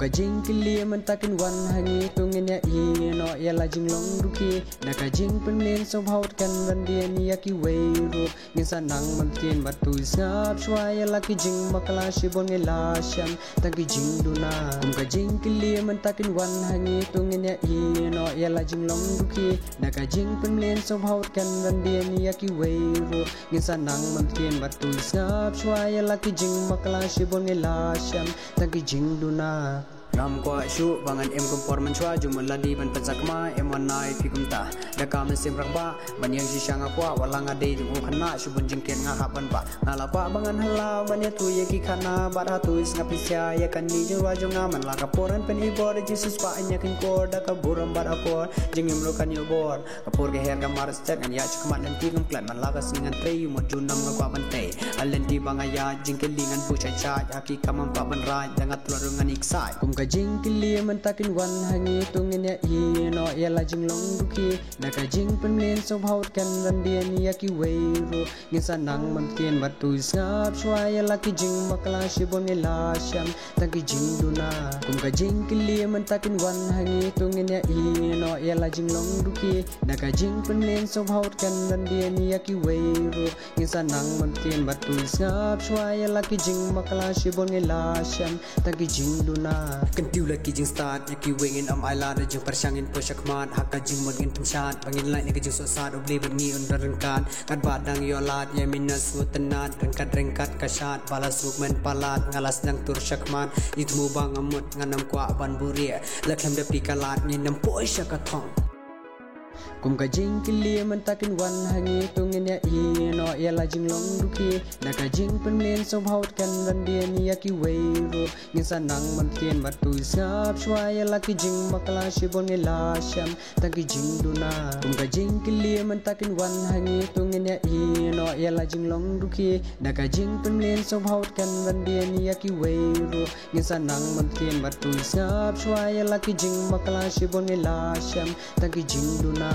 ka jing kili man takin wan hangi tungin ya i no ya la jing long duki na ka jing pen len so haut kan van dia ni ya ki wei ru ni sa nang man tien bat tu snap shwa ya la ki jing makala shi bon nge la sham ta ki jing duna ka jing kili man takin wan hangi tungin ya i no ya la jing long duki na ka jing pen len so haut kan van dia ni ya ki wei ru ni sa nang man tien bat tu snap shwa ya la ki jing makala shi bon nge la sham ta ki jing duna ram kwa shu bangan em kompor menchua jumul ladi ban pensakma em wanai fikum ta da kamen sim rakba ban yang si shanga kwa walang ade ju khana shu bun jingken nga ha ban ba ngala kwa bangan hala ban ya tu ye ki khana bar ha tu is nga pisya ya kan ni ju wa ju nga man la ka poran pen i bor jesus pa anya kin ko da ka buram bar akor jingim lo kan yo bor ka por ge her ka mar stek an ya chuk man ti kum klan man la ka singan trei mo ju nam nga kwa ban te alen ti bangaya jingkel lingan pu cha cha ya ki kamam pa ban ra jangat lo ngan ik sai kum ka jing kili man takin wan hangi tungin ya i no ya la jing long duki na ka jing pen len so haut kan van dia ni ya ki wei ru ni sa nang man tien bat tu snap shwa ya la ki jing makla shi bon ni la sham ta ki jing duna kum ka jing kili man takin wan hangi tungin ya i no ya la jing long duki na ka jing pen len so haut kan van dia ni ya ki wei ru ni sa nang man tien bat tu snap shwa ya la ki jing makla shi bon ni la sham ta ki jing duna Kentiu lagi jing start ya ki wengin am ai la da jing persyangin posyak mat hakka jing mod ngin tumsat bangin lai ni ke jing so sat obli berni under rengkan kat badang yo lat ya minus mutenat rengkat kasat balas men palat ngalas nang tur syakmat itmu bang amut nganam kwa ban buria lakem de pikalat ni nam posyak atong kum ka jing kili man takin wan hangi tungin ya i no ya la jing long duki na ka jing pen len so haut kan van dia ni ya ki wei ru ni sa nang man tien bat tu snap shwa ya la ki jing makala shi bon nge la sham ta ki jing duna kum ka jing kili man takin wan hangi tungin ya i no ya la jing long duki na ka jing pen len so haut kan van dia ni ya ki wei ru ni sa nang man tien bat tu snap shwa ya la ki jing makala shi bon nge la sham ta ki jing duna